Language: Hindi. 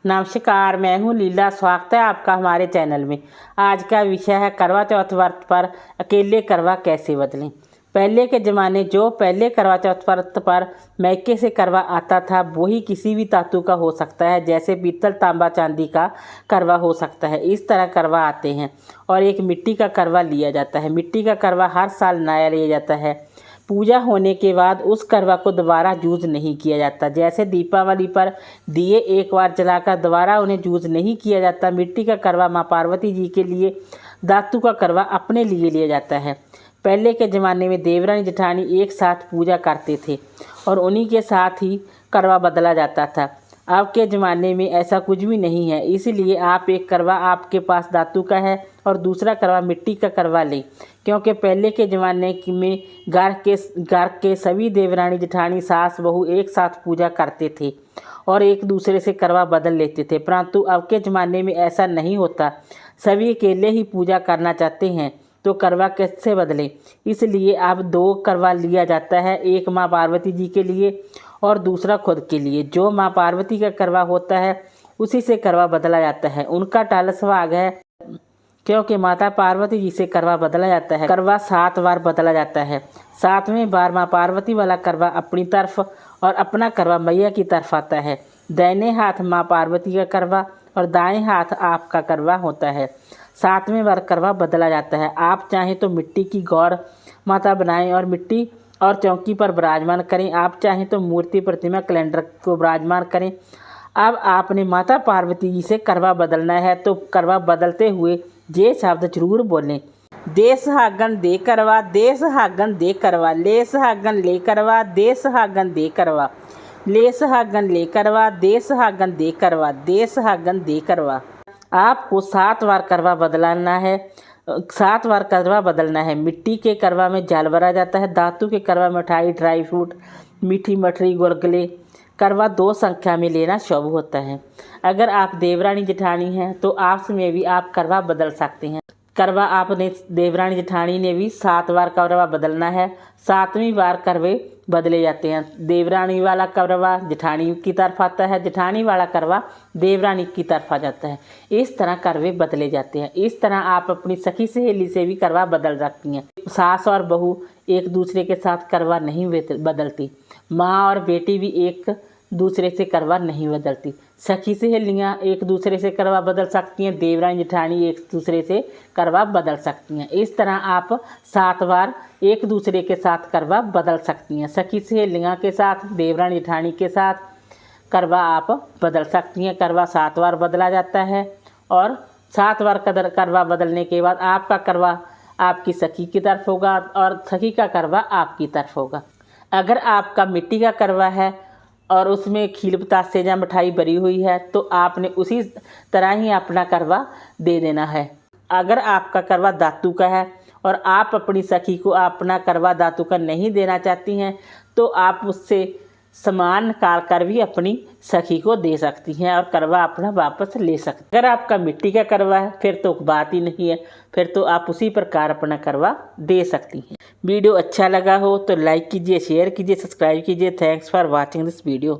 नमस्कार, मैं हूँ लीला। स्वागत है आपका हमारे चैनल में। आज का विषय है करवा चौथ व्रत पर अकेले करवा कैसे बदलें। पहले के ज़माने जो पहले करवा चौथ व्रत पर मैके से करवा आता था वही किसी भी धातु का हो सकता है, जैसे पीतल, तांबा, चांदी का करवा हो सकता है। इस तरह करवा आते हैं और एक मिट्टी का करवा लिया जाता है। मिट्टी का करवा हर साल नया लिया जाता है। पूजा होने के बाद उस करवा को दोबारा यूज नहीं किया जाता। जैसे दीपावली पर दिए एक बार जलाकर दोबारा उन्हें यूज नहीं किया जाता। मिट्टी का करवा माँ पार्वती जी के लिए, धातु का करवा अपने लिए लिया जाता है। पहले के ज़माने में देवरानी जेठानी एक साथ पूजा करते थे और उन्हीं के साथ ही करवा बदला जाता था। अब के ज़माने में ऐसा कुछ भी नहीं है, इसलिए आप एक करवा आपके पास धातु का है और दूसरा करवा मिट्टी का करवा लें, क्योंकि पहले के ज़माने में घर के सभी देवरानी जेठानी, सास बहू एक साथ पूजा करते थे और एक दूसरे से करवा बदल लेते थे। परंतु अब के ज़माने में ऐसा नहीं होता। सभी अकेले ही पूजा करना चाहते हैं तो करवा कैसे बदलें। इसलिए अब दो करवा लिया जाता है, एक माँ पार्वती जी के लिए और दूसरा खुद के लिए। जो माँ पार्वती का करवा होता है उसी से करवा बदला जाता है। उनका टाल सुहाग है, क्योंकि माता पार्वती जी से करवा बदला जाता है। करवा 7 बार बदला जाता है। 7वें बार माँ पार्वती वाला करवा अपनी तरफ और अपना करवा मैया की तरफ आता है। दाहिने हाथ माँ पार्वती का करवा और दाएं हाथ आपका करवा होता है। 7वें बार करवा बदला जाता है। आप चाहें तो मिट्टी की गौड़ माता बनाएं और मिट्टी और चौकी पर विराजमान करें। आप चाहें तो मूर्ति, प्रतिमा, कैलेंडर को विराजमान करें। अब आपने माता पार्वती जी से करवा बदलना है तो करवा बदलते हुए ये शब्द जरूर बोलें। दे सुहागन दे करवा, दे सुहागन दे करवा, ले सुहागन ले करवा, दे सुहागन दे करवा, ले सुहागन ले करवा, दे सुहागन दे करवा, दे सुहागन दे करवा। आपको 7 बार करवा बदलाना है। 7 बार करवा बदलना है। मिट्टी के करवा में जल भरा जाता है। धातु के करवा में मिठाई, ड्राई फ्रूट, मीठी मठरी, गुलगुले। करवा 2 संख्या में लेना शुभ होता है। अगर आप देवरानी जेठानी हैं तो आपस में भी आप करवा बदल सकते हैं। करवा आपने देवरानी जेठानी ने भी 7 बार करवा बदलना है। 7वीं बार करवे बदले जाते हैं। देवरानी वाला करवा जेठानी की तरफ आता है, जेठानी वाला करवा देवरानी की तरफ आ जाता है। इस तरह करवे बदले जाते हैं। इस तरह आप अपनी सखी सहेली से भी करवा बदल सकती हैं। सास और बहू एक दूसरे के साथ करवा नहीं बदलती। माँ और बेटी भी एक दूसरे से करवा नहीं बदलती। सखी सहेलियाँ एक दूसरे से करवा बदल सकती हैं। देवरानी जेठानी एक दूसरे से करवा बदल सकती हैं। इस तरह आप 7 बार एक दूसरे के साथ करवा बदल सकती हैं। सखी सहेलियाँ के साथ, देवरानी जेठानी के साथ करवा आप बदल सकती हैं। करवा 7 बार बदला जाता है और 7 बार करवा बदलने के बाद आपका करवा आपकी सखी की तरफ होगा और सखी का करवा आपकी तरफ होगा। अगर आपका मिट्टी का करवा है और उसमें खील बतासे या मिठाई भरी हुई है तो आपने उसी तरह ही अपना करवा दे देना है। अगर आपका करवा धातु का है और आप अपनी सखी को अपना करवा धातु का नहीं देना चाहती हैं तो आप उससे सामान निकाल कर भी अपनी सखी को दे सकती हैं और करवा अपना वापस ले सकती हैं। अगर आपका मिट्टी का करवा है फिर तो बात ही नहीं है, फिर तो आप उसी प्रकार अपना करवा दे सकती हैं। वीडियो अच्छा लगा हो तो लाइक कीजिए, शेयर कीजिए, सब्सक्राइब कीजिए। Thanks for watching this video.